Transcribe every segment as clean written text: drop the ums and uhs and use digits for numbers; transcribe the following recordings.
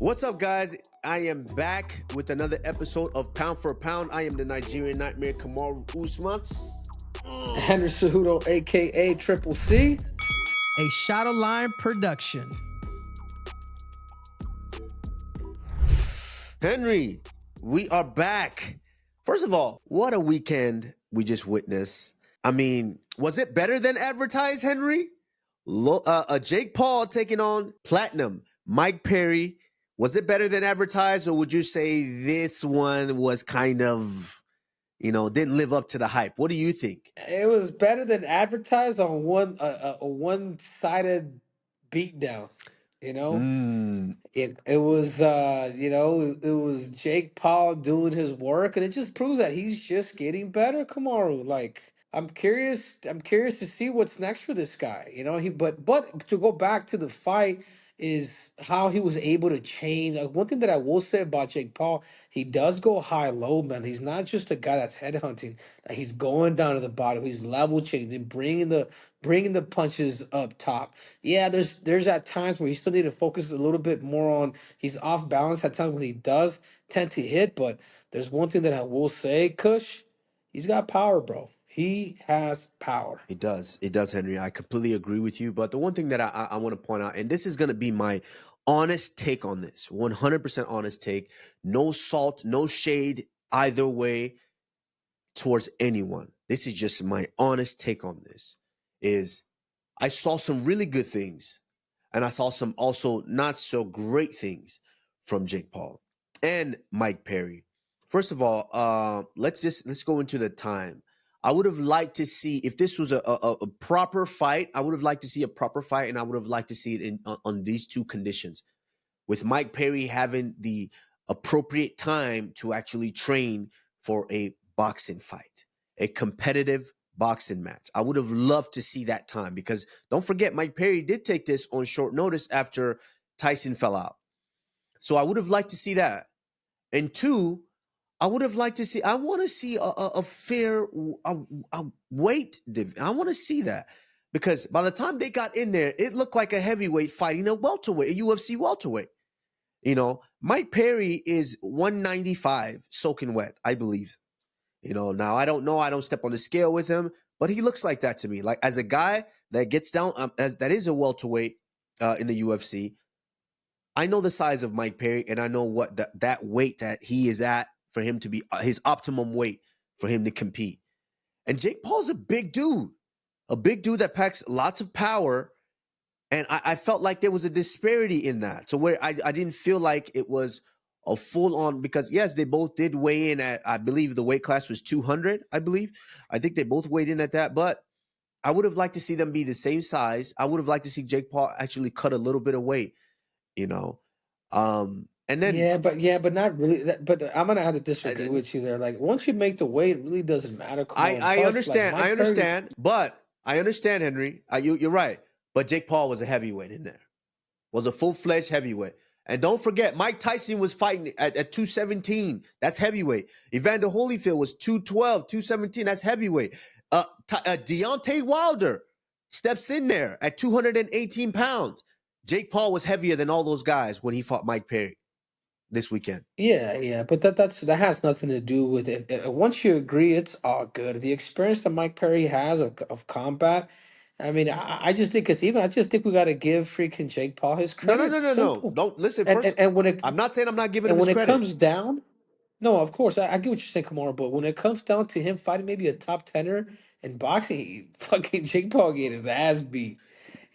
What's up, guys? I am back with another episode of Pound for Pound. I am the Nigerian Nightmare, Kamaru Usman. Henry Cejudo, aka Triple C. A Shadowline production. Henry, we are back. First of all, what a weekend we just witnessed. I mean, was it better than advertised, Henry? Jake Paul taking on Platinum, Mike Perry. Was it better than advertised, or would you say this one was kind of, didn't live up to the hype? What do you think? It was better than advertised on a one-sided beatdown. You know, Mm, it was it was Jake Paul doing his work, and it just proves that he's just getting better, Kamaru. Like I'm curious to see what's next for this guy. But to go back to the fight is how he was able to change. Like, one thing that I will say about Jake Paul, he does go high low, man. He's not just a guy that's headhunting. Like, he's going down to the bottom. He's level changing, bringing the punches up top. Yeah, there's at times where he still need to focus a little bit more on. He's off balance at times when he does tend to hit. But there's one thing that I will say, Kush, he's got power, bro. He has power. it does. It does, Henry. I completely agree with you. But the one thing that I want to point out, and this is going to be my honest take on this, 100% honest take, no salt, no shade either way towards anyone. This is just my honest take on this, is I saw some really good things, and I saw some also not so great things from Jake Paul and Mike Perry. First of all, let's go into the time. I would have liked to see, if this was a proper fight, I would have liked to see a proper fight, and I would have liked to see it on these two conditions, with Mike Perry having the appropriate time to actually train for a boxing fight, a competitive boxing match. I would have loved to see that time, because don't forget, Mike Perry did take this on short notice after Tyson fell out. So I would have liked to see that. And two, I would have liked to see, I want to see a fair weight division. I want to see that, because by the time they got in there, it looked like a heavyweight fighting a welterweight, a UFC welterweight. Mike Perry is 195 soaking wet, I believe. Now I don't know. I don't step on the scale with him, but he looks like that to me. Like, as a guy that gets down, that is a welterweight in the UFC. I know the size of Mike Perry, and I know what that weight that he is at for him to be his optimum weight for him to compete. And Jake Paul's a big dude that packs lots of power. And I felt like there was a disparity in that. So where I didn't feel like it was a full on, because yes, they both did weigh in at, I believe the weight class was 200, I believe. I think they both weighed in at that, but I would have liked to see them be the same size. I would have liked to see Jake Paul actually cut a little bit of weight, you know. And then Yeah, but not really. But I'm gonna have to disagree with you there. Like, once you make the weight, it really doesn't matter. Come on, I plus like understand. I Mike Perry. understand. But I understand, Henry. You're right. But Jake Paul was a heavyweight in there. Was a full-fledged heavyweight. And don't forget, Mike Tyson was fighting at 217. That's heavyweight. Evander Holyfield was 212, 217. That's heavyweight. Deontay Wilder steps in there at 218 pounds. Jake Paul was heavier than all those guys when he fought Mike Perry this weekend. Yeah, but that has nothing to do with it. Once you agree, it's all good. The experience that Mike Perry has of combat, I mean, I just think I just think we got to give freaking Jake Paul his No, no, credit. no, no, no. Simple. Don't listen. And and, First, and when it I'm not saying I'm not giving him and his when it credit. comes down, no, of course I get what you're saying, Kamara. But when it comes down to him fighting maybe a top tenner in boxing, fucking Jake Paul get his ass beat.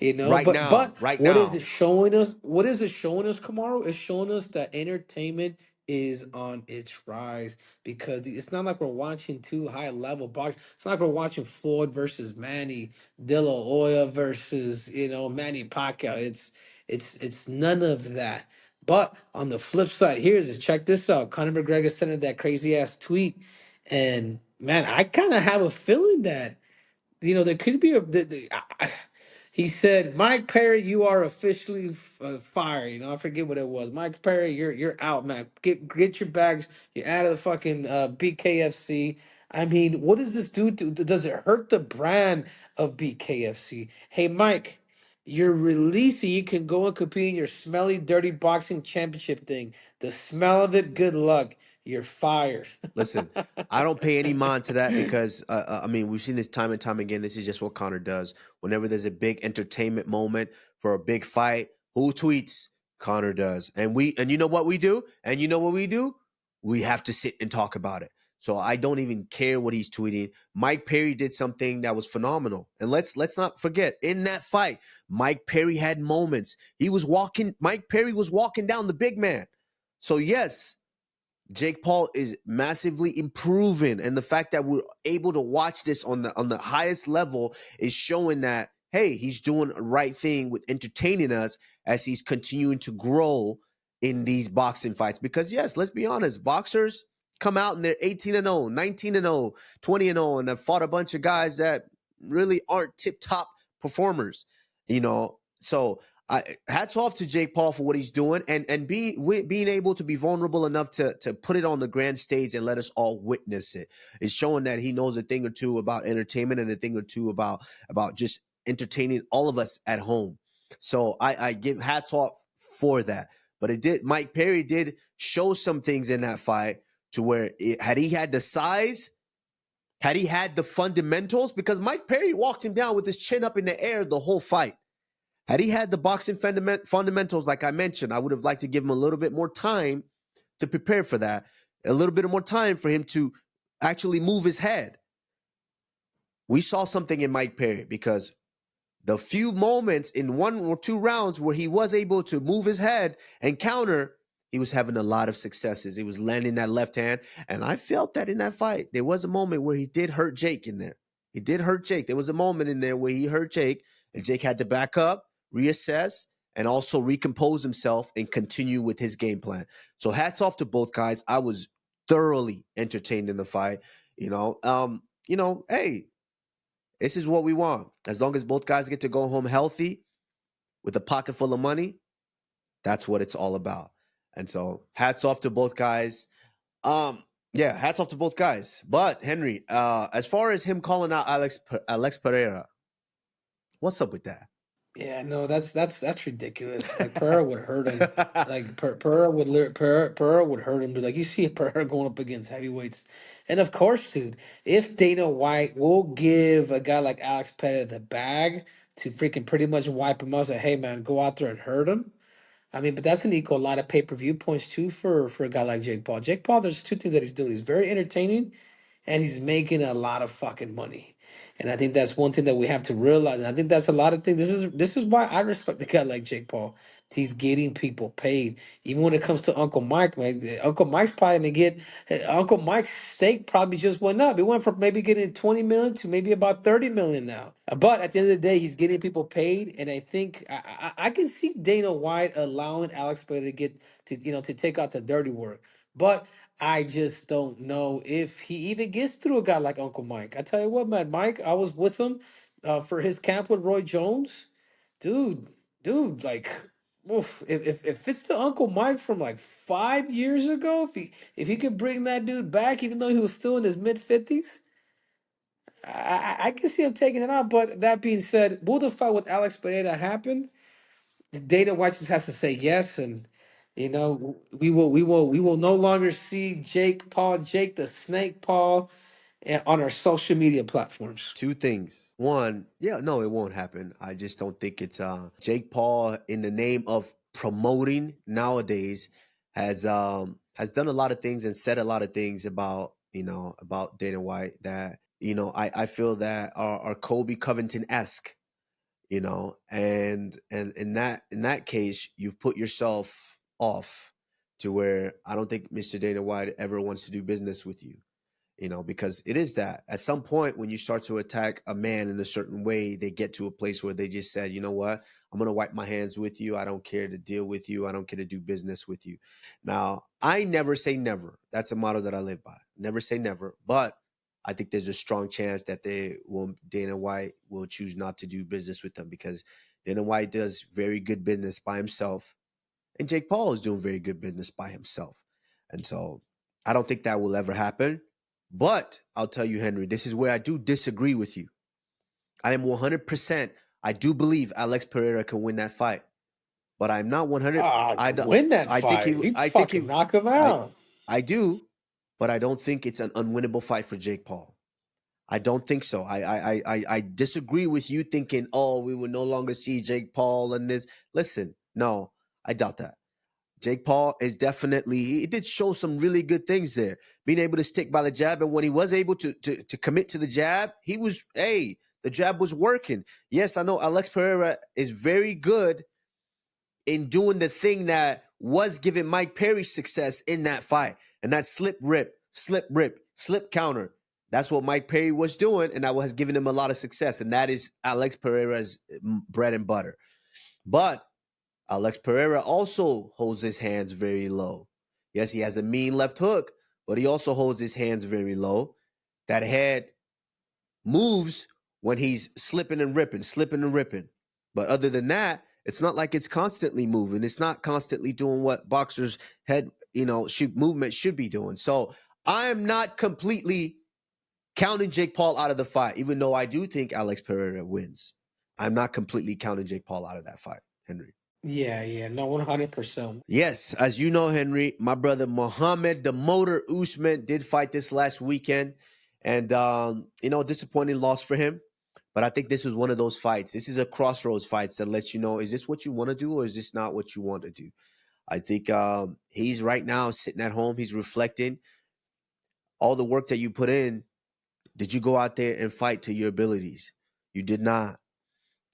Right But now, right what is it now. showing us? What is it showing us, Kamaru? It's showing us that entertainment is on its rise, because it's not like we're watching two high level boxers. It's not like we're watching Floyd versus Manny, De La Hoya versus Manny Pacquiao. It's none of that. But on the flip side, check this out. Conor McGregor sent in that crazy ass tweet, and man, I kind of have a feeling that there could be he said, "Mike Perry, you are officially fired." I forget what it was. Mike Perry, you're out, man. Get your bags. You're out of the fucking BKFC. I mean, what does this do to? Does it hurt the brand of BKFC? Hey, Mike, You're releasing. You can go and compete in your smelly, dirty boxing championship thing. The smell of it, good luck. You're fired. Listen, I don't pay any mind to that because I mean we've seen this time and time again. This is just what Conor does. Whenever there's a big entertainment moment for a big fight, who tweets? Conor does, and you know what we do, and you know what we do. We have to sit and talk about it. So I don't even care what he's tweeting. Mike Perry did something that was phenomenal, and let's not forget in that fight, Mike Perry had moments. Mike Perry was walking down the big man. So yes, Jake Paul is massively improving, and the fact that we're able to watch this on the highest level is showing that hey, he's doing the right thing with entertaining us as he's continuing to grow in these boxing fights. Because yes, let's be honest, boxers come out and they're 18-0, 19-0, 20-0, and have fought a bunch of guys that really aren't tip-top performers, you know. So hats off to Jake Paul for what he's doing and being able to be vulnerable enough to put it on the grand stage and let us all witness it. It's showing that he knows a thing or two about entertainment and a thing or two about just entertaining all of us at home. So I give hats off for that. But Mike Perry did show some things in that fight to where had he had the size, had he had the fundamentals, because Mike Perry walked him down with his chin up in the air the whole fight. Had he had the boxing fundamentals, like I mentioned, I would have liked to give him a little bit more time to prepare for that, a little bit more time for him to actually move his head. We saw something in Mike Perry because the few moments in 1 or 2 rounds where he was able to move his head and counter, he was having a lot of successes. He was landing that left hand, and I felt that in that fight. There was a moment where he did hurt Jake in there. He did hurt Jake. There was a moment in there where he hurt Jake, and Jake had to back up, reassess, and also recompose himself and continue with his game plan. So hats off to both guys. I was thoroughly entertained in the fight. Hey, this is what we want. As long as both guys get to go home healthy with a pocket full of money, that's what it's all about. And so hats off to both guys. Hats off to both guys. But Henry, as far as him calling out Alex Pereira, what's up with that? Yeah, no, that's ridiculous. Like Pereira would hurt him. Like Pereira would hurt him. Dude. Like you see Pereira going up against heavyweights, and of course, dude, if Dana White will give a guy like Alex Pereira the bag to freaking pretty much wipe him out, say, hey man, go out there and hurt him. I mean, but that's gonna equal a lot of pay-per-view points too for a guy like Jake Paul. Jake Paul, there's 2 things that he's doing. He's very entertaining, and he's making a lot of fucking money. And I think that's one thing that we have to realize. And I think that's a lot of things. This is why I respect a guy like Jake Paul. He's getting people paid. Even when it comes to Uncle Mike, man, Uncle Mike's probably gonna get Uncle Mike's stake probably just went up. It went from maybe getting 20 million to maybe about 30 million now. But at the end of the day, he's getting people paid, and I think I can see Dana White allowing Alex Pereira to get to take out the dirty work. But I just don't know if he even gets through a guy like Uncle Mike. I tell you what, man, Mike, I was with him for his camp with Roy Jones. Dude, like, oof, if it's the Uncle Mike from like 5 years ago, if he could bring that dude back, even though he was still in his mid 50s, I can see him taking it out. But that being said, will the fight with Alex Pereira happen? Dana White just has to say yes, and we will no longer see Jake the Snake Paul, on our social media platforms. 2 things. One, yeah, no, it won't happen. I just don't think it's Jake Paul in the name of promoting nowadays has done a lot of things and said a lot of things about Dana White that I feel that are Kobe Covington-esque, and in that case you've put yourself off to where I don't think Mr. Dana White ever wants to do business with you. Because it is that at some point when you start to attack a man in a certain way, they get to a place where they just said, you know what, I'm going to wipe my hands with you. I don't care to deal with you. I don't care to do business with you. Now, I never say never. That's a motto that I live by. Never say never. But I think there's a strong chance that Dana White will choose not to do business with them because Dana White does very good business by himself. And Jake Paul is doing very good business by himself. And so I don't think that will ever happen. But I'll tell you, Henry, this is where I do disagree with you. I am 100% I do believe Alex Pereira can win that fight, but I'm not 100. Win that I think fight. he. He I think fucking he. knock him I. out. I do, but I don't think it's an unwinnable fight for Jake Paul. I don't think so. I disagree with you thinking, oh, we will no longer see Jake Paul and this. Listen, no, I doubt that. Jake Paul is definitely, he did show some really good things there. Being able to stick by the jab, and when he was able to commit to the jab, the jab was working. Yes, I know Alex Pereira is very good in doing the thing that was giving Mike Perry success in that fight. And that slip counter. That's what Mike Perry was doing, and that was giving him a lot of success. And that is Alex Pereira's bread and butter. But Alex Pereira also holds his hands very low. Yes, he has a mean left hook, but he also holds his hands very low. That head moves when he's slipping and ripping. But other than that, it's not like it's constantly moving. It's not constantly doing what boxers' head, movement should be doing. So I am not completely counting Jake Paul out of the fight, even though I do think Alex Pereira wins. I'm not completely counting Jake Paul out of that fight, Henry. Yeah, no, 100%. Yes, as you know, Henry, my brother Mohammed, the Motor Usman, did fight this last weekend. And, disappointing loss for him. But I think this was one of those fights. This is a crossroads fights that lets you know, is this what you want to do or is this not what you want to do? I think he's right now sitting at home. He's reflecting. All the work that you put in, did you go out there and fight to your abilities? You did not.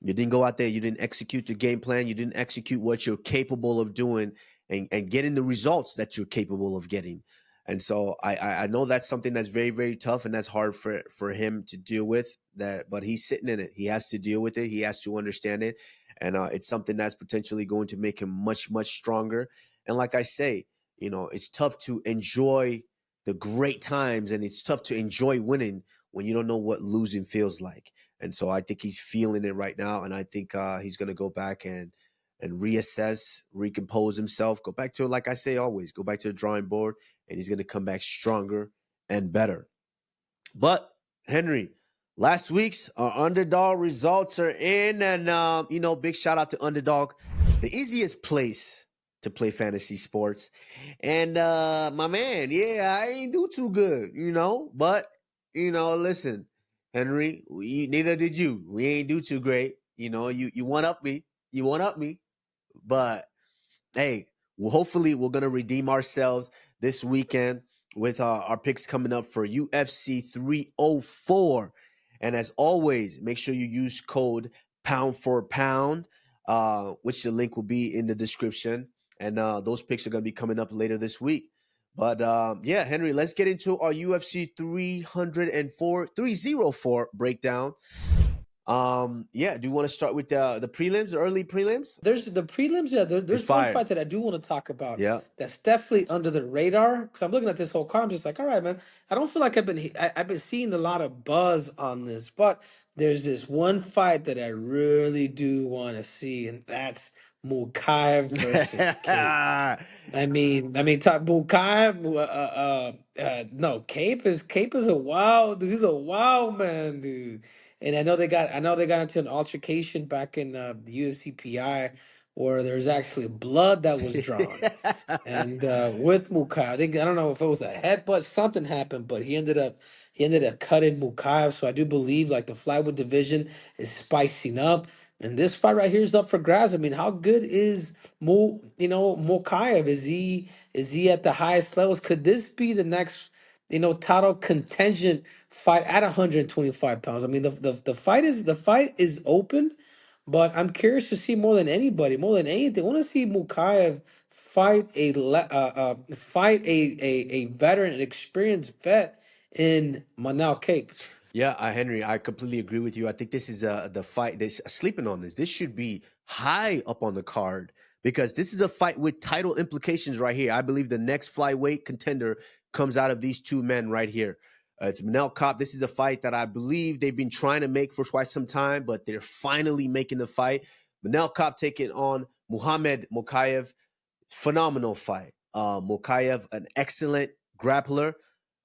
You didn't go out there. You didn't execute the game plan. You didn't execute what you're capable of doing and getting the results that you're capable of getting. And so I know that's something that's very, very tough and that's hard for him to deal with. But he's sitting in it. He has to deal with it. He has to understand it. And it's something that's potentially going to make him much, much stronger. And like I say, it's tough to enjoy the great times and it's tough to enjoy winning when you don't know what losing feels like. And so I think he's feeling it right now. And I think he's going to go back and reassess, recompose himself, go back to, like I say always, go back to the drawing board, and he's going to come back stronger and better. But, Henry, last week's underdog results are in. And, big shout out to Underdog, the easiest place to play fantasy sports. And my man, I ain't do too good, but, listen, Henry, neither did you. We ain't do too great. You one up me. You one up me. But hey, hopefully we're gonna redeem ourselves this weekend with our picks coming up for UFC 304. And as always, make sure you use code pound for pound, which the link will be in the description. And those picks are gonna be coming up later this week. But Henry, let's get into our UFC 304 breakdown. Do you want to start with the prelims, the early prelims? There's the prelims. Yeah, there's one fight that I do want to talk about. Yeah. That's definitely under the radar. Because I'm looking at this whole card, I'm just like, all right, man. I don't feel like I've been seeing a lot of buzz on this, but there's this one fight that I really do want to see, and that's Mokaev versus Kape. Mokaev. No, Kape is a wild dude. He's a wild man, dude. And I know they got into an altercation back in the UFC PI where there's actually blood that was drawn. And with Mokaev, I don't know if it was a headbutt, something happened, but he ended up cutting Mokaev. So I do believe like the flyweight division is spicing up. And this fight right here is up for grabs. I mean, how good is Mokaev? Is he at the highest levels? Could this be the next title contingent fight at 125 pounds? I mean, the fight is open, but I'm curious to see more than anybody, more than anything. I want to see Mokaev fight a veteran, an experienced vet in Manal Cape. Yeah, Henry, I completely agree with you. I think this is the fight. Sleeping on this. This should be high up on the card because this is a fight with title implications right here. I believe the next flyweight contender comes out of these two men right here. It's Manel Kape. This is a fight that I believe they've been trying to make for quite some time, but they're finally making the fight. Manel Kape taking on Mohammed Mokaev. Phenomenal fight. Mokaev, an excellent grappler.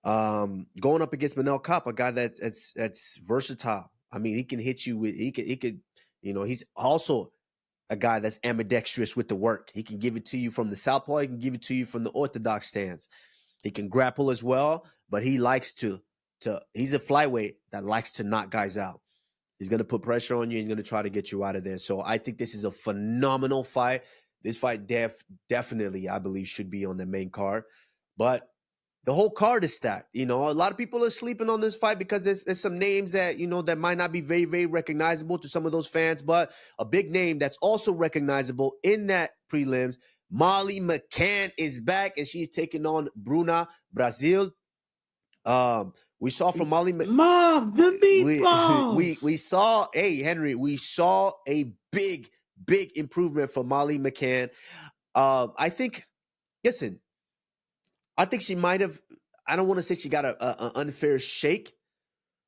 Going up against Manel Kape, a guy that's versatile. I mean, he can hit you with he could He's also a guy that's ambidextrous with the work. He can give it to you from the southpaw. He can give it to you from the orthodox stance. He can grapple as well, but he likes to he's a flyweight that likes to knock guys out. He's going to put pressure on you. He's going to try to get you out of there. So I think this is a phenomenal fight. This fight definitely, I believe, should be on the main card. But the whole card is stacked. A lot of people are sleeping on this fight because there's some names that, that might not be very, very recognizable to some of those fans. But a big name that's also recognizable in that prelims, Molly McCann is back, and she's taking on Bruna Brasil. We saw from Molly Mom, the meatballs. we saw, hey Henry, we saw a big improvement from Molly McCann. I think she might have, I don't want to say she got an unfair shake,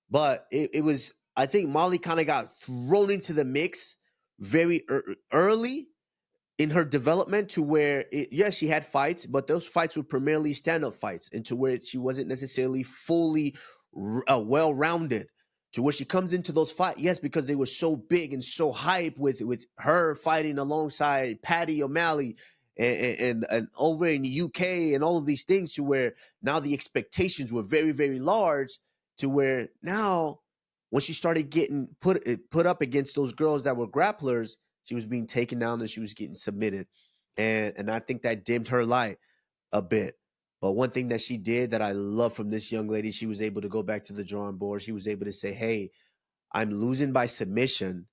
but it was, I think Molly kind of got thrown into the mix very early in her development, to where, yes, she had fights, but those fights were primarily stand-up fights, and to where she wasn't necessarily fully well-rounded. To where she comes into those fights, yes, because they were so big and so hype with her fighting alongside Paddy O'Malley and over in the UK and all of these things, to where now the expectations were very, very large, to where now when she started getting put up against those girls that were grapplers, she was being taken down and she was getting submitted. And I think that dimmed her light a bit. But one thing that she did that I love from this young lady, she was able to go back to the drawing board. She was able to say, hey, I'm losing by submission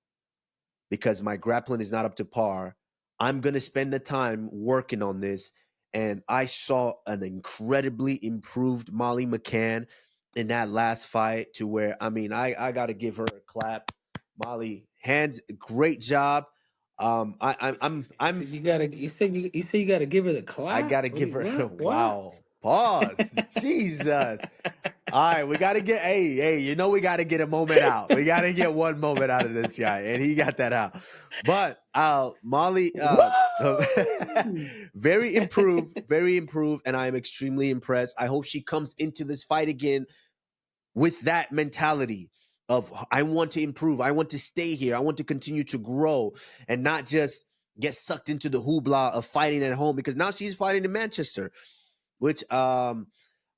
because my grappling is not up to par. I'm going to spend the time working on this. And I saw an incredibly improved Molly McCann in that last fight, to where, I got to give her a clap. Molly, great job. I'm. You say you gotta give her the clap. I gotta give her. What? Wow. Pause. Jesus. All right, we gotta get. Hey, we gotta get a moment out. We gotta get one moment out of this guy, and he got that out. But Molly, very improved, and I am extremely impressed. I hope she comes into this fight again with that mentality of, I want to improve, I want to stay here, I want to continue to grow, and not just get sucked into the hoopla of fighting at home, because now she's fighting in Manchester, which I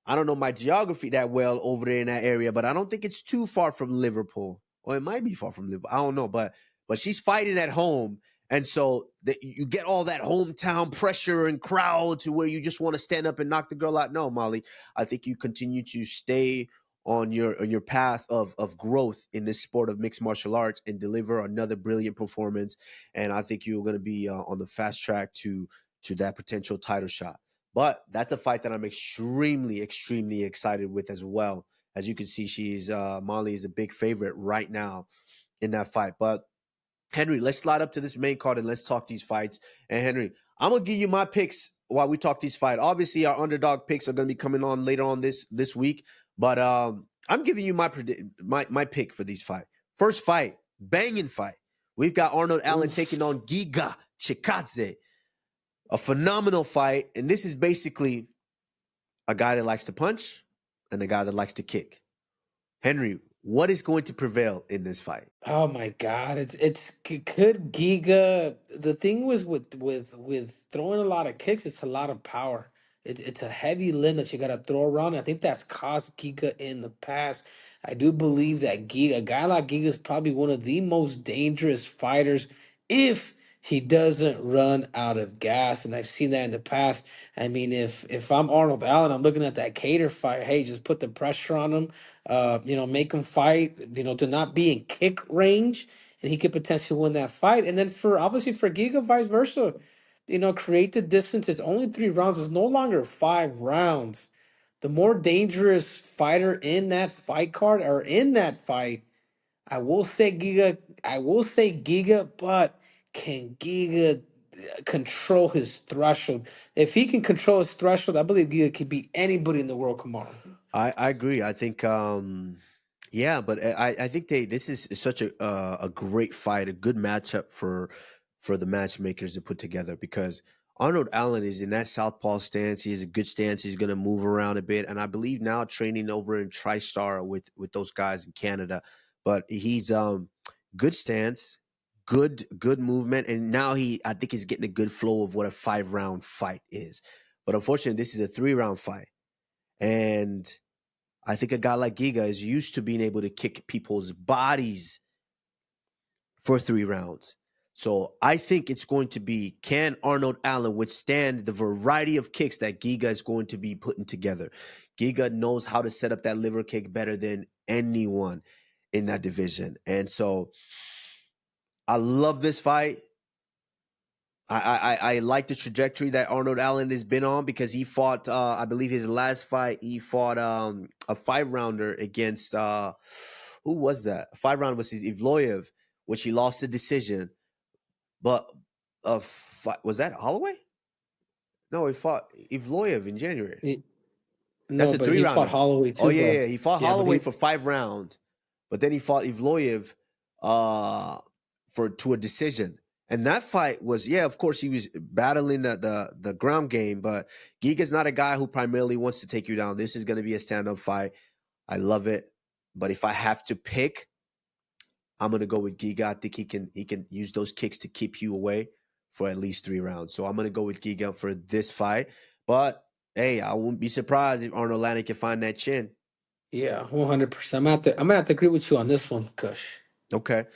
don't know my geography that well over there in that area, but I don't think it's too far from Liverpool, or it might be far from Liverpool. I don't know, but she's fighting at home, and so you get all that hometown pressure and crowd to where you just want to stand up and knock the girl out. No, Molly, I think you continue to stay on your path of growth in this sport of mixed martial arts and deliver another brilliant performance. And I think you're going to be on the fast track to that potential title shot. But that's a fight that I'm extremely excited with as well. As you can see, Molly is a big favorite right now in that fight. But Henry, let's slide up to this main card and let's talk these fights. And Henry, I'm gonna give you my picks while we talk these fights. Obviously, our underdog picks are gonna be coming on later on this week, but I'm giving you my pick for these fights. First fight, banging fight. We've got Arnold Allen taking on Giga Chikadze. A phenomenal fight, and this is basically a guy that likes to punch and a guy that likes to kick. Henry, what is going to prevail in this fight? Oh my God! Could Giga. The thing was with throwing a lot of kicks, it's a lot of power. It's a heavy limb that you got to throw around. I think that's cost Giga in the past. I do believe that a guy like Giga is probably one of the most dangerous fighters if he doesn't run out of gas. And I've seen that in the past. I mean, if I'm Arnold Allen, I'm looking at that Cater fight. Hey, just put the pressure on him. Make him fight. To not be in kick range, and he could potentially win that fight. And then for Giga, vice versa. Create the distance. It's only 3 rounds. It's no longer 5 rounds. The more dangerous fighter in that fight card or in that fight, I will say Giga. But can Giga control his threshold? If he can control his threshold, I believe Giga could beat anybody in the world. Come on. I agree. I think yeah, but I think this is such a great fight, a good matchup for the matchmakers to put together, because Arnold Allen is in that southpaw stance. He has a good stance. He's going to move around a bit, and I believe now training over in TriStar with those guys in Canada. But he's good stance, good movement, and now I think he's getting a good flow of what a 5-round fight is. But unfortunately, this is a 3-round fight, and I think a guy like Giga is used to being able to kick people's bodies for 3 rounds. So I think it's going to be, can Arnold Allen withstand the variety of kicks that Giga is going to be putting together? Giga knows how to set up that liver kick better than anyone in that division. And so I love this fight. I like the trajectory that Arnold Allen has been on, because he fought, I believe his last fight, he fought a 5-rounder against, who was that? A 5-round was Ivloyev, which he lost the decision. But was that Holloway? No, he fought Ivloyev in January. That's No, a but he 3-rounder. fought Holloway too, Oh yeah, bro. yeah. He fought Yeah, but Holloway for 5 rounds, but then he fought Ivloyev to a decision. And that fight was, yeah, of course he was battling the ground game, but Giga's not a guy who primarily wants to take you down. This is going to be a stand-up fight. I love it. But if I have to pick, I'm going to go with Giga. I think he can use those kicks to keep you away for at least 3 rounds. So I'm going to go with Giga for this fight. But hey, I wouldn't be surprised if Arnold Allen can find that chin. yeah, 100%. I'm gonna have to agree with you on this one, Kush. Okay.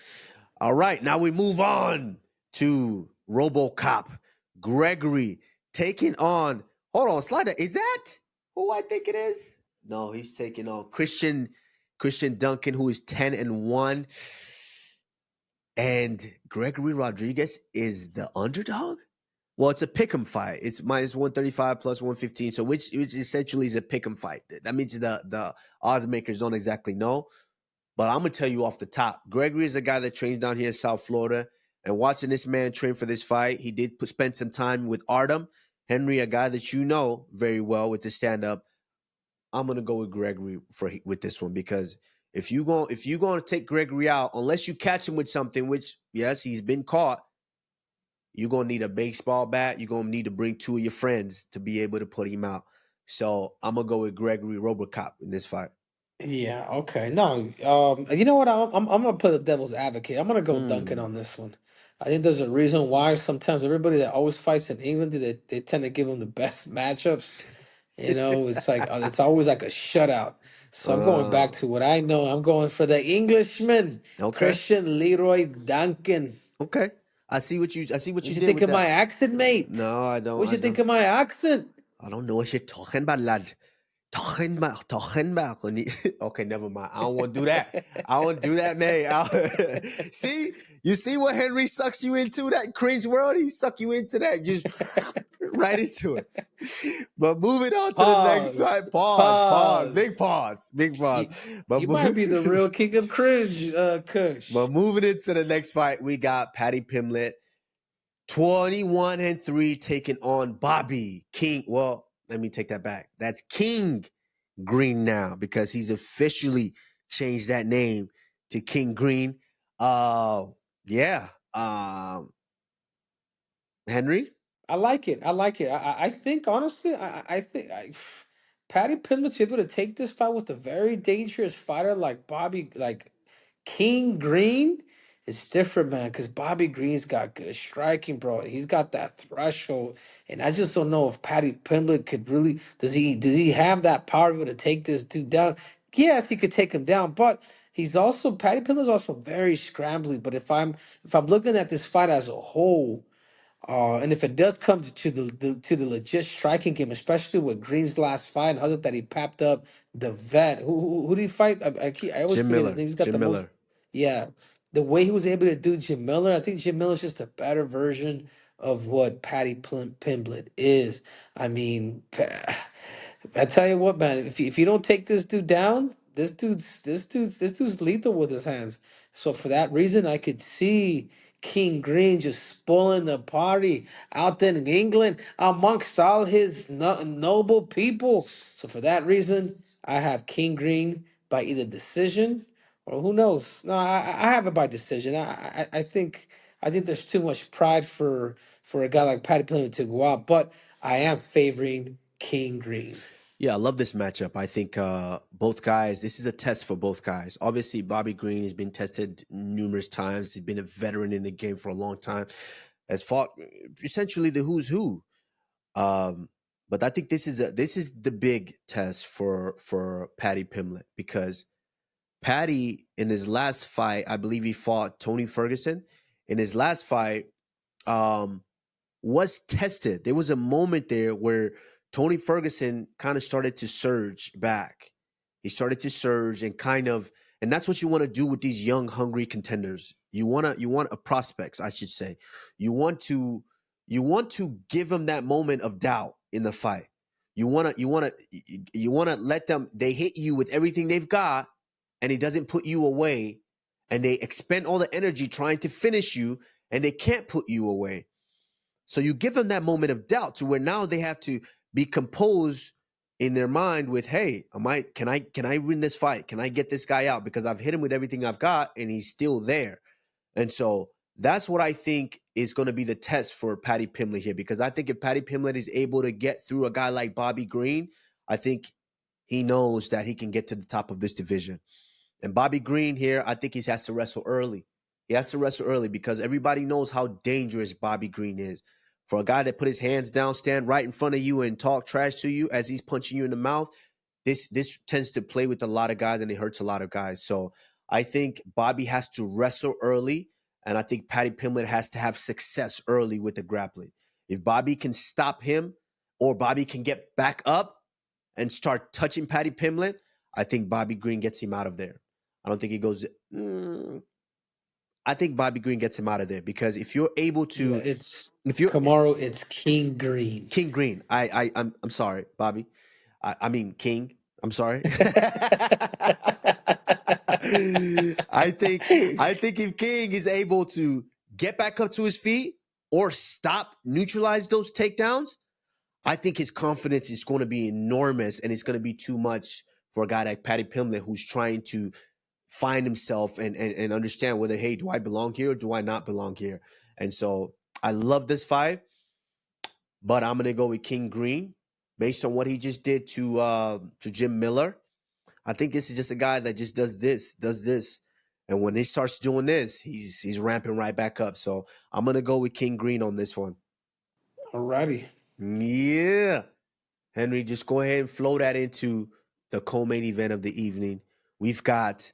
All right. Now we move on to RoboCop. Gregory taking on, hold on, Slider. Is that who I think it is? No, he's taking on Christian Duncan, who is 10-1. And Gregory Rodrigues is the underdog? Well, it's a pick'em fight. It's minus 135 plus 115. So which essentially is a pick'em fight. That means the odds makers don't exactly know. But I'm going to tell you off the top, Gregory is a guy that trains down here in South Florida. And watching this man train for this fight, he did spend some time with Artem Henry, a guy that you know very well with the stand-up. I'm going to go with Gregory with this one, because if you're going to take Gregory out, unless you catch him with something, which, yes, he's been caught, you're going to need a baseball bat. You're going to need to bring 2 of your friends to be able to put him out. So I'm going to go with Gregory RoboCop in this fight. Yeah, okay. No, you know what? I'm gonna play the devil's advocate. I'm gonna go Duncan on this one. I think there's a reason why sometimes everybody that always fights in England, they tend to give them the best matchups. You know, it's like it's always like a shutout. So I'm going back to what I know. I'm going for the Englishman, Okay. Christian Leroy Duncan. Okay. I see what you What you did think with of my that. accent, mate? No, I What you think don't. of my accent? I don't know what you're talking about, lad. Talking about. Okay, never mind. I don't want to do that. I don't do that, man. See, you see what Henry sucks you into, that cringe world? He suck you into that, just right into it. But moving on to the next Pause. side. Pause. Big pause. You, But you might be the real king of cringe, Kush. but moving into the next fight, we got Paddy Pimblett, 21-3, taking on Bobby King. Well, let me take that back. That's King Green now, because he's officially changed that name to King Green. Yeah. Henry? I like it. I like it. I think honestly, I think Paddy Pimblett's able to take this fight with a very dangerous fighter like Bobby, like King Green. It's different, man, because Bobby Green's got good striking, bro. He's got that threshold, and I just don't know if Paddy Pimblett could really does he have that power to be able to take this dude down? Yes, he could take him down, but he's also Paddy Pimblett's also very scrambly. But if I'm looking at this fight as a whole. And if it does come to the legit striking game, especially with Green's last fight, and other that he papped up the vet. Who did he fight? I always Jim forget his Miller. name. He's got Jim the most. Miller. Yeah, the way he was able to do Jim Miller, I think Jim Miller's just a better version of what Paddy Pimblett is. I mean, I tell you what, man. If you don't take this dude down, this dude's lethal with his hands. So for that reason, I could see King Green just spoiling the party out there in England amongst all his noble people. So for that reason, I have King Green by either decision or who knows. No, I have it by decision. I think there's too much pride for a guy like Paddy Pimblett to go out, but I am favoring King Green. Yeah, I love this matchup. I think both guys, this is a test for both guys. Obviously, Bobby Green has been tested numerous times. He's been a veteran in the game for a long time, has fought essentially the who's who. Um, but I think this is the big test for Paddy Pimblett, because Paddy, in his last fight, I believe he fought Tony Ferguson. In his last fight, um, was tested. There was a moment there where Tony Ferguson kind of started to surge back. He started to surge and and that's what you want to do with these young, hungry contenders. You want a prospects, I should say. You want to give them that moment of doubt in the fight. You want to let them, they hit you with everything they've got, and it doesn't put you away, and they expend all the energy trying to finish you, and they can't put you away. So you give them that moment of doubt to where now they have to be composed in their mind with, hey, can I win this fight? Can I get this guy out? Because I've hit him with everything I've got and he's still there. And so that's what I think is going to be the test for Paddy Pimblett here. Because I think if Paddy Pimblett is able to get through a guy like Bobby Green, I think he knows that he can get to the top of this division. And Bobby Green here, I think he has to wrestle early. He has to wrestle early because everybody knows how dangerous Bobby Green is. For a guy that put his hands down, stand right in front of you and talk trash to you as he's punching you in the mouth, this tends to play with a lot of guys and it hurts a lot of guys. So I think Bobby has to wrestle early, and I think Paddy Pimblett has to have success early with the grappling. If Bobby can stop him, or Bobby can get back up and start touching Paddy Pimblett, I think Bobby Green gets him out of there. I don't think he goes. I think Bobby Green gets him out of there, because if you're able Yeah, to, it's if you're Kamaru, it's King Green. King Green, I'm sorry, Bobby. I mean King. I'm sorry. I think if King is able to get back up to his feet or neutralize those takedowns, I think his confidence is going to be enormous, and it's going to be too much for a guy like Paddy Pimblett, who's trying to find himself and understand whether, hey, do I belong here or do I not belong here? And so I love this fight, but I'm going to go with King Green based on what he just did to Jim Miller. I think this is just a guy that just does this. And when he starts doing this, he's ramping right back up. So I'm going to go with King Green on this one. Alrighty. Yeah. Henry, just go ahead and flow that into the co-main event of the evening. We've got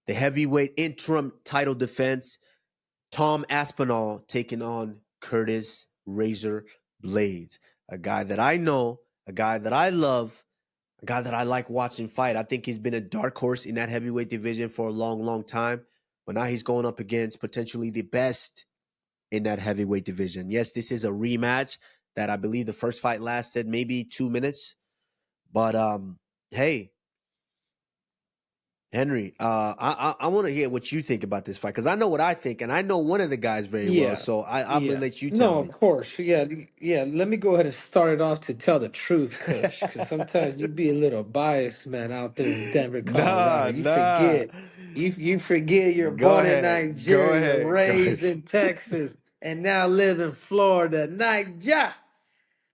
the heavyweight interim title defense, Tom Aspinall taking on Curtis Razor Blaydes, a guy that I know, a guy that I love, a guy that I like watching fight. I think he's been a dark horse in that heavyweight division for a long, long time, but now he's going up against potentially the best in that heavyweight division. Yes, this is a rematch that I believe the first fight lasted maybe 2 minutes. But hey, Henry, I want to hear what you think about this fight, because I know what I think, and I know one of the guys very well. Yeah, So I'm gonna yeah. let you tell No, of me. course. Yeah, yeah. Let me go ahead and start it off to tell the truth, Kush, because sometimes you be a little biased, man, out there in Denver, Colorado. Nah, You nah. forget, you forget you're Go born in ahead. Go Nigeria, ahead. Go ahead. raised in Texas, and now live in Florida. Niger.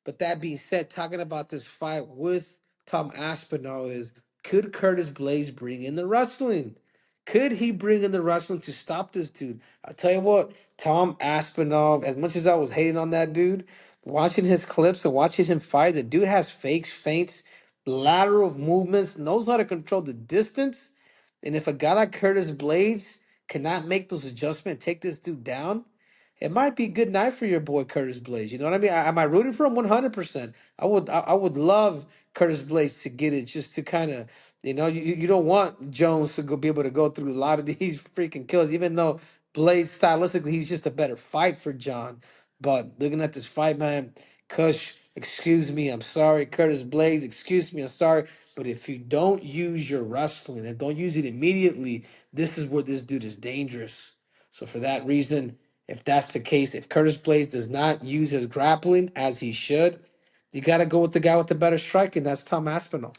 But that being said, talking about this fight with Tom Aspinall is, could Curtis Blaydes bring in the wrestling? Could he bring in the wrestling to stop this dude? I'll tell you what, Tom Aspinall, as much as I was hating on that dude, watching his clips and watching him fight, the dude has fakes, feints, lateral movements, knows how to control the distance. And if a guy like Curtis Blaydes cannot make those adjustments, take this dude down, it might be a good night for your boy Curtis Blaydes. You know what I mean? Am I rooting for him 100%? I would love Curtis Blaydes to get it, just to kind of, you don't want Jones to be able to go through a lot of these freaking kills, even though Blaydes stylistically he's just a better fight for John. But looking at this fight, man, Kush, excuse me, I'm sorry. Curtis Blaydes, excuse me, I'm sorry. But if you don't use your wrestling and don't use it immediately, this is where this dude is dangerous. So for that reason, if that's the case, if Curtis Blaydes does not use his grappling as he should, you got to go with the guy with the better striking. That's Tom Aspinall.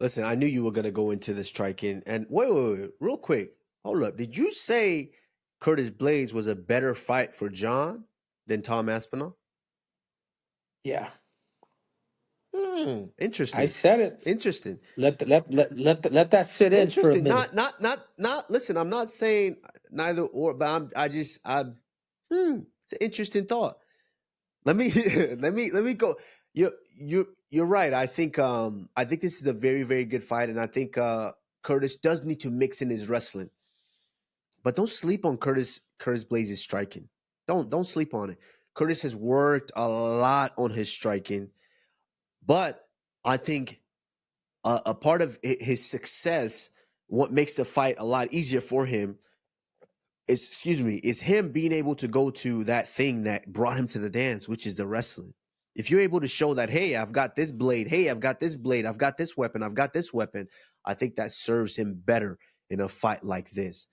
Listen, I knew you were gonna go into the striking. And wait, real quick. Hold up. Did you say Curtis Blaydes was a better fight for John than Tom Aspinall? Yeah. I Interesting. said it. Interesting. Let that sit in for a Interesting. minute. Not. Listen, I'm not saying neither or, but it's an interesting thought. Let me let me go. You're right. I think this is a very very good fight, and I think Curtis does need to mix in his wrestling, but don't sleep on Curtis Blaydes' striking. Don't sleep on it. Curtis has worked a lot on his striking, but I think a part of his success, what makes the fight a lot easier for him, is him being able to go to that thing that brought him to the dance, which is the wrestling. If you're able to show that, hey, I've got this blade, hey, I've got this blade, I've got this weapon, I've got this weapon, I think that serves him better in a fight like this.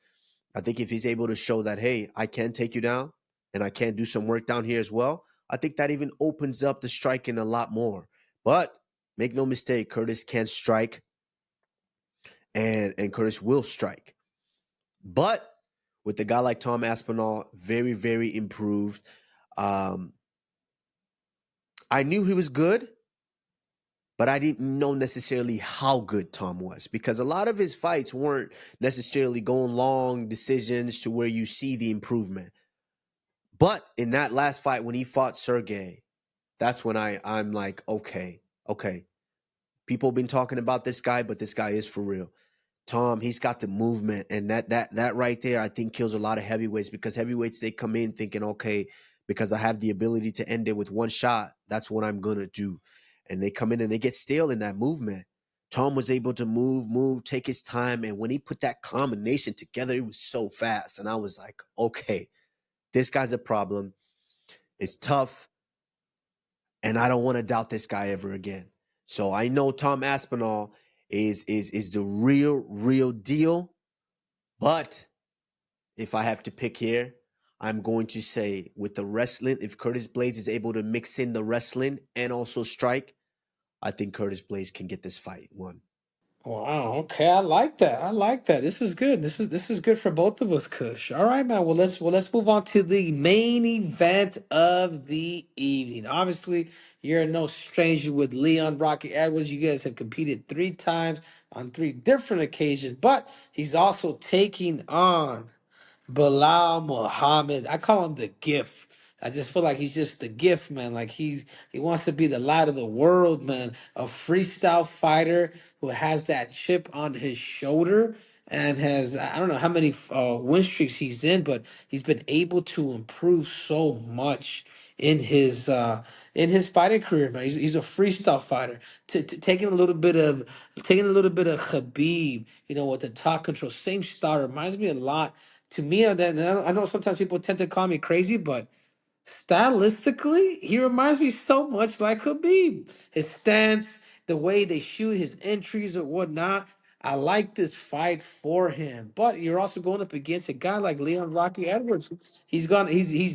I think if he's able to show that, hey, I can take you down and I can do some work down here as well, I think that even opens up the striking a lot more. But make no mistake, Curtis can strike and Curtis will strike. But with a guy like Tom Aspinall, very, very improved. I knew he was good, but I didn't know necessarily how good Tom was, because a lot of his fights weren't necessarily going long decisions to where you see the improvement. But in that last fight when he fought Sergey, that's when I'm like, okay. People have been talking about this guy, but this guy is for real. Tom, he's got the movement, and that right there, I think, kills a lot of heavyweights, because heavyweights, they come in thinking, okay, because I have the ability to end it with one shot, that's what I'm gonna do, and they come in and they get stale in that movement. Tom was able to move, take his time, and when he put that combination together, it was so fast, and I was like, okay, this guy's a problem. It's tough, and I don't want to doubt this guy ever again. So I know Tom Aspinall is the real deal. But if I have to pick here, I'm going to say with the wrestling, if Curtis Blaydes is able to mix in the wrestling and also strike, I think Curtis Blaydes can get this fight won. Wow. Okay, I like that. I like that. This is good. This is good for both of us, Kush. All right, man. Well let's move on to the main event of the evening. Obviously, you're no stranger with Leon Rocky Edwards. You guys have competed 3 times on 3 different occasions, but he's also taking on Belal Muhammad. I call him the gift. I just feel like he's just the gift, man. Like he wants to be the light of the world, man. A freestyle fighter who has that chip on his shoulder and has, I don't know how many win streaks he's in, but he's been able to improve so much in his fighting career, man. He's a freestyle fighter. Taking a little bit of Khabib, with the top control, same style. Reminds me a lot to me of that. And I know sometimes people tend to call me crazy, but stylistically, he reminds me so much like Khabib. His stance, the way they shoot, his entries or whatnot. I like this fight for him. But you're also going up against a guy like Leon Rocky Edwards. He's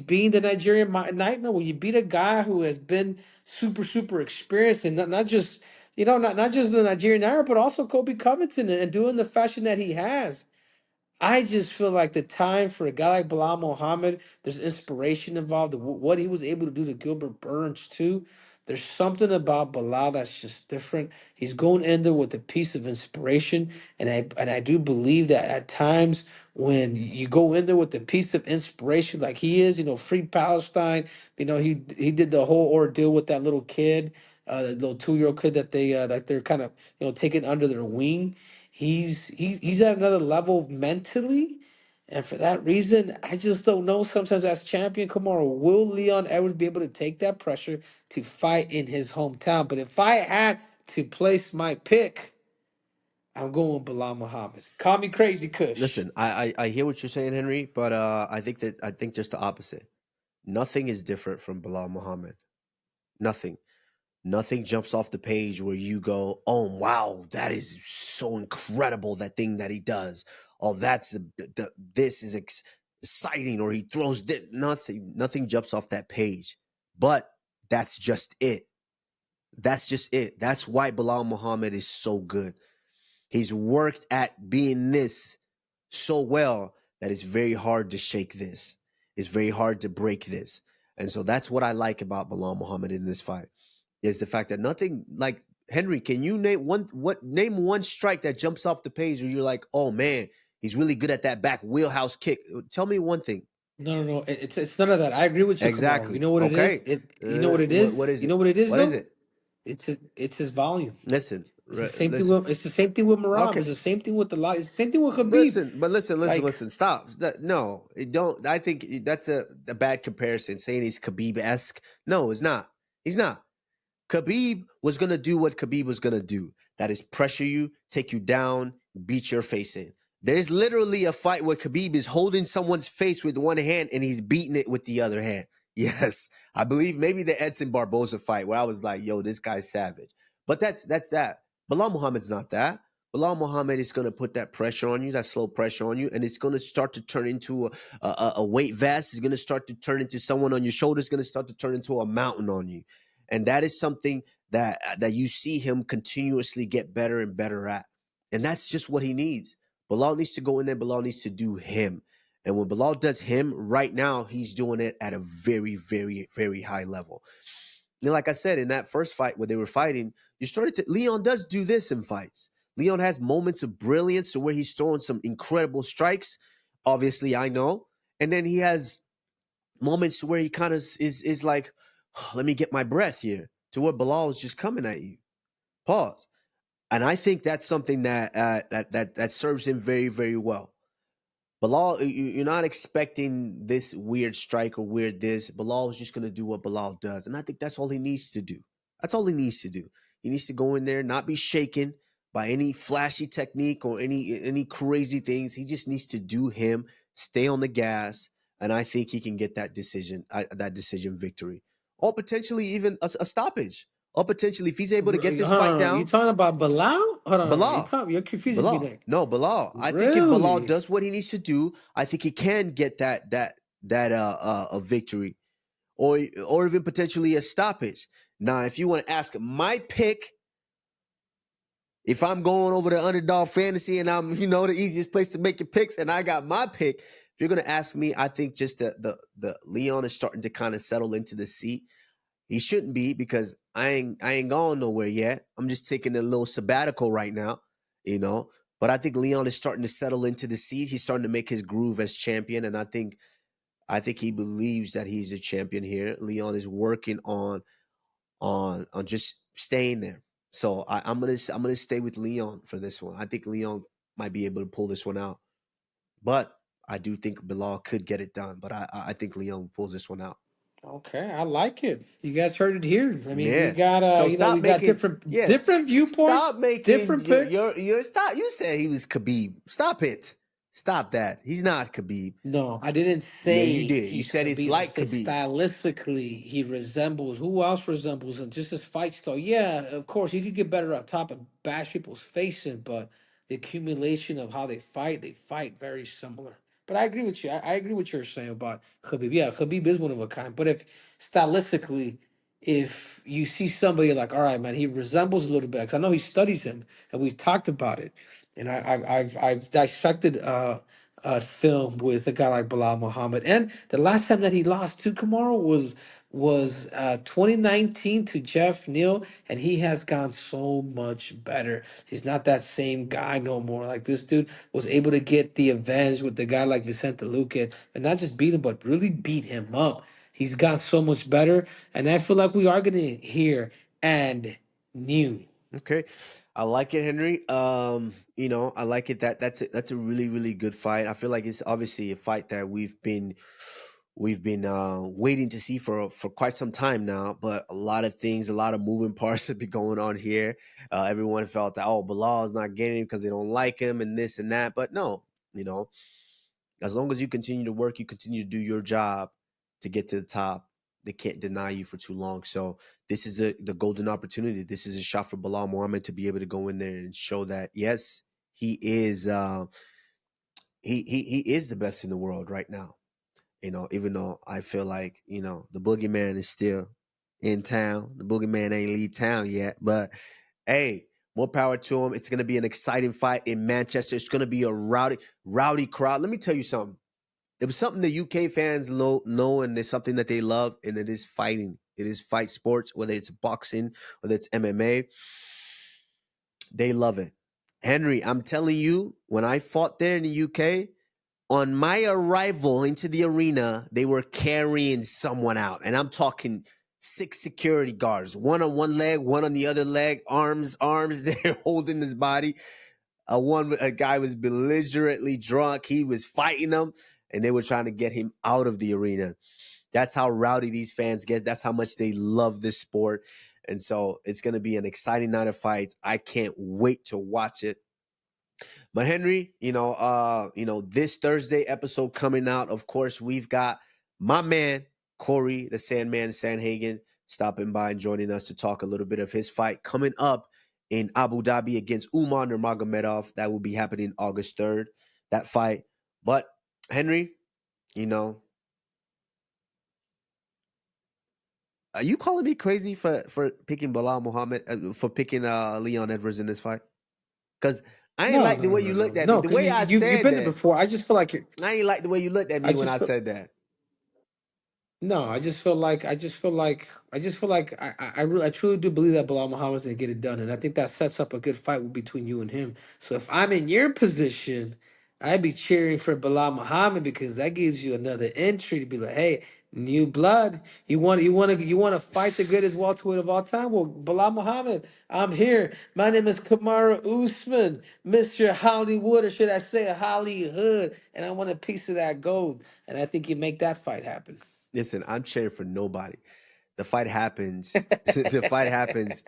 being the Nigerian nightmare. When you beat a guy who has been super experienced, and not just not just the Nigerian era, but also Kobe Covington, and doing the fashion that he has. I just feel like the time for a guy like Bilal Muhammad, there's inspiration involved. What he was able to do to Gilbert Burns too. There's something about Bilal that's just different. He's going in there with a piece of inspiration, and I do believe that at times when you go in there with a piece of inspiration like he is, free Palestine. He did the whole ordeal with that little kid, the little 2-year-old kid that they're kind of taking under their wing. He's at another level mentally, and for that reason, I just don't know. Sometimes as champion, Kamaru, will Leon Edwards be able to take that pressure to fight in his hometown? But if I had to place my pick, I'm going with Bilal Muhammad. Call me crazy, Kush. Listen, I hear what you're saying, Henry, but I think just the opposite. Nothing is different from Bilal Muhammad. Nothing. Nothing jumps off the page where you go, oh, wow, that is so incredible, that thing that he does. Oh, this is exciting, or he throws this. Nothing jumps off that page. But that's just it. That's just it. That's why Bilal Muhammad is so good. He's worked at being this so well that it's very hard to shake this. It's very hard to break this. And so that's what I like about Bilal Muhammad in this fight. is the fact that nothing like Henry. Can you name one strike that jumps off the page where you're like, oh man, he's really good at that back wheelhouse kick? Tell me one thing. No. It's none of that. I agree with you, Kamaru. You Exactly. know what it is? Okay. You know what it What is? is You it? know what it is What is though? it? It's his volume. Listen. It's the same thing Listen. with Marab. Okay. It's the same thing with the lot. It's the same thing with Khabib. Like, Listen. Stop. No, don't. I think that's a bad comparison. Saying he's Khabib-esque. No, it's not. He's not. Khabib was gonna do what Khabib was gonna do. That is pressure you, take you down, beat your face in. There's literally a fight where Khabib is holding someone's face with one hand and he's beating it with the other hand. Yes, I believe maybe the Edson Barboza fight where I was like, "Yo, this guy's savage." But that's that. Belal Muhammad's not that. Belal Muhammad is going to put that pressure on you, that slow pressure on you, and it's going to start to turn into a weight vest. It's going to start to turn into someone on your shoulders. It's going to start to turn into a mountain on you, and that is something that you see him continuously get better and better at, and that's just what he needs. Belal needs to go in there. Belal needs to do him. And when Belal does him right now, he's doing it at a very, very, very high level. And like I said, in that first fight where they were fighting, Leon does do this in fights. Leon has moments of brilliance to where he's throwing some incredible strikes. Obviously, I know. And then he has moments where he kind of is like, oh, let me get my breath here, to where Belal is just coming at you. Pause. And I think that's something that serves him very, very well. Belal, you're not expecting this weird strike or weird this. Belal is just going to do what Belal does. And I think that's all he needs to do. That's all he needs to do. He needs to go in there, not be shaken by any flashy technique or any crazy things. He just needs to do him, stay on the gas, and I think he can get that decision victory. Or potentially even a stoppage. Or potentially, if he's able to get this fight down. You talking about Belal? Hold on. You're confusing me Belal. there. No, Belal. I think if Belal does what he needs to do, I think he can get that a victory, or even potentially a stoppage. Now, if you want to ask my pick, if I'm going over the underdog fantasy and I'm the easiest place to make your picks, and I got my pick, if you're gonna ask me, I think just the Leon is starting to kind of settle into the seat. He shouldn't be, because I ain't gone nowhere yet. I'm just taking a little sabbatical right now, But I think Leon is starting to settle into the seat. He's starting to make his groove as champion, and I think he believes that he's a champion here. Leon is working on just staying there. So I'm gonna stay with Leon for this one. I think Leon might be able to pull this one out, but I do think Belal could get it done. But I think Leon pulls this one out. Okay, I like it. You guys heard it here. I mean, we Yeah. got So we stop got making different viewpoints, Stop making different picks. your stop. You said he was Khabib. Stop it. Stop that. He's not Khabib. No, I didn't Yeah, say you did. You he's said it's Khabib. I like said Khabib. stylistically he resembles. Who else resembles him? Just his fight style. Yeah, of course, he could get better up top and bash people's face in, but the accumulation of how they fight very similar. But I agree with you. I agree with what you're saying about Khabib. Yeah, Khabib is one of a kind. But if stylistically, if you see somebody like, all right, man, he resembles a little bit, because I know he studies him, and we've talked about it, and I've dissected film with a guy like Belal Muhammad. And the last time that he lost to Kamaru was 2019 to Jeff Neal, and he has gone so much better. He's not that same guy no more. Like, this dude was able to get the avenge with the guy like Vicente Luque, and not just beat him, but really beat him up. He's got so much better, and I feel like we are gonna hear and new. Okay. I like it, Henry. I like it. That's a really, really good fight. I feel like it's obviously a fight that we've been waiting to see for quite some time now. But a lot of moving parts have been going on here. Everyone felt that, Belal is not getting him because they don't like him and this and that. But no, as long as you continue to work, you continue to do your job to get to the top, they can't deny you for too long. So this is the golden opportunity. This is a shot for Belal Muhammad to be able to go in there and show that, yes, he is he is the best in the world right now. Even though I feel like, the boogeyman is still in town. The boogeyman ain't leave town yet. But hey, more power to him. It's going to be an exciting fight in Manchester. It's going to be a rowdy crowd. Let me tell you something. It was something the UK fans know, and there's something that they love, and it is fighting. It is fight sports, whether it's boxing, whether it's MMA. They love it. Henry, I'm telling you, when I fought there in the UK, on my arrival into the arena, they were carrying someone out. And I'm talking 6 security guards, one on one leg, one on the other leg, arms, they're holding his body. A guy was belligerently drunk. He was fighting them, and they were trying to get him out of the arena. That's how rowdy these fans get. That's how much they love this sport. And so it's going to be an exciting night of fights. I can't wait to watch it. But Henry, this Thursday episode coming out, of course, we've got my man, Corey, the Sandman Sanhagen, stopping by and joining us to talk a little bit of his fight coming up in Abu Dhabi against Usman Nurmagomedov. That will be happening August 3rd, that fight. But Henry, are you calling me crazy for picking Belal Mohammed, for picking Leon Edwards in this fight? Because I ain't like the way you looked at me. The way I said you've been there before. I just feel like you're. I ain't like the way you looked at me when I said that. No, I feel like I truly do believe that Belal Muhammad's gonna get it done, and I think that sets up a good fight between you and him. So if I'm in your position, I'd be cheering for Belal Muhammad because that gives you another entry to be like, hey, new blood. You want to fight the greatest welterweight of all time? Well, Belal Muhammad, I'm here. My name is Kamaru Usman, Mr. Hollywood, or should I say Hollywood, and I want a piece of that gold, and I think you make that fight happen. Listen, I'm cheering for nobody. The fight happens. The fight happens.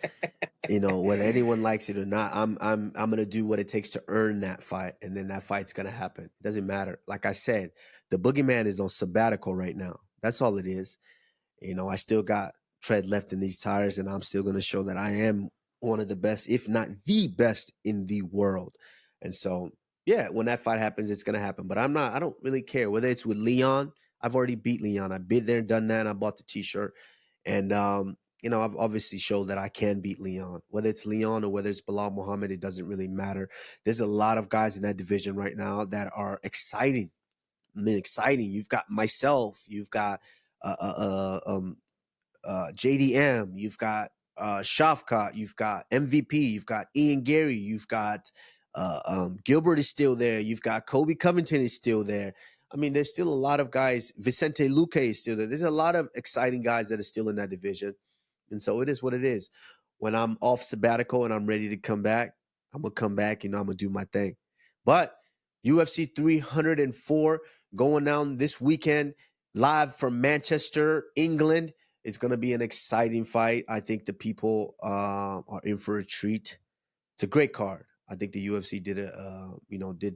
Whether anyone likes it or not, I'm gonna do what it takes to earn that fight, and then that fight's gonna happen. It doesn't matter. Like I said, the Boogeyman is on sabbatical right now. That's all it is. I still got tread left in these tires, and I'm still gonna show that I am one of the best, if not the best, in the world. And so, yeah, when that fight happens, it's gonna happen. But I don't really care whether it's with Leon. I've already beat Leon. I've been there and done that. And I bought the t-shirt. And, I've obviously showed that I can beat Leon. Whether it's Leon or whether it's Belal Muhammad, it doesn't really matter. There's a lot of guys in that division right now that are exciting. Exciting. You've got myself. You've got JDM. You've got Shafkat. You've got MVP. You've got Ian Gary. You've got Gilbert is still there. You've got Kobe Covington is still there. I mean, there's still a lot of guys. Vicente Luque is still there. There's a lot of exciting guys that are still in that division. And so it is what it is. When I'm off sabbatical and I'm ready to come back, I'm going to come back and I'm going to do my thing. But UFC 304 going down this weekend, live from Manchester, England. It's going to be an exciting fight. I think the people are in for a treat. It's a great card. I think the UFC did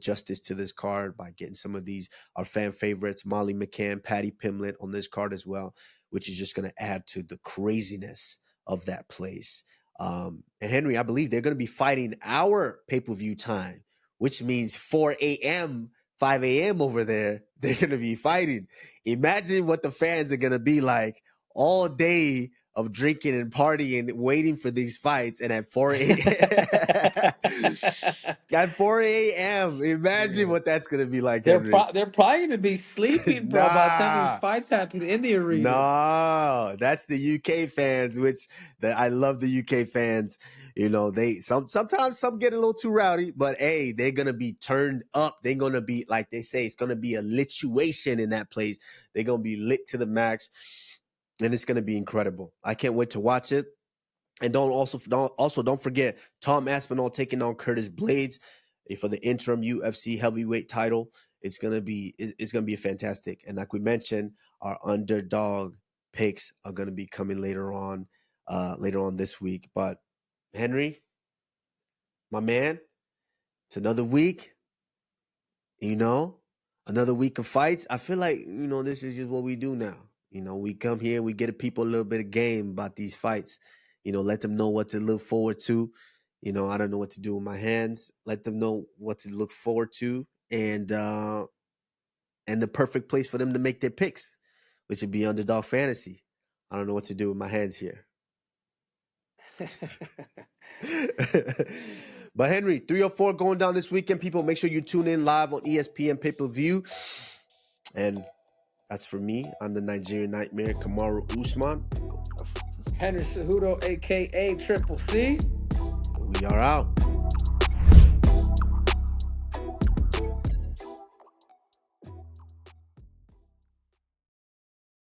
justice to this card by getting some of our fan favorites, Molly McCann, Paddy Pimblett on this card as well, which is just going to add to the craziness of that place. And Henry, I believe they're going to be fighting our pay-per-view time, which means 4 a.m., 5 a.m. over there. They're going to be fighting. Imagine what the fans are going to be like all day of drinking and partying, waiting for these fights, and at 4 a.m., imagine what that's gonna be like. They're Henry. probably gonna be sleeping, bro. By the time these fights happen in the arena. No, that's the UK fans, I love the UK fans. They sometimes some get a little too rowdy, but hey, they're gonna be turned up. They're gonna be, like they say, it's gonna be a lituation in that place. They're gonna be lit to the max. And it's going to be incredible. I can't wait to watch it. And don't forget Tom Aspinall taking on Curtis Blaydes for the interim UFC heavyweight title. It's gonna be fantastic. And like we mentioned, our underdog picks are gonna be coming later on this week. But Henry, my man, it's another week. Another week of fights. I feel like this is just what we do now. We come here, we get people a little bit of game about these fights. Let them know what to look forward to. I don't know what to do with my hands. Let them know what to look forward to, and the perfect place for them to make their picks, which would be Underdog Fantasy. I don't know what to do with my hands here. But Henry, 304 going down this weekend. People, make sure you tune in live on ESPN pay-per-view. And that's for me. I'm the Nigerian Nightmare, Kamaru Usman. Go Henry Cejudo, aka Triple C. We are out.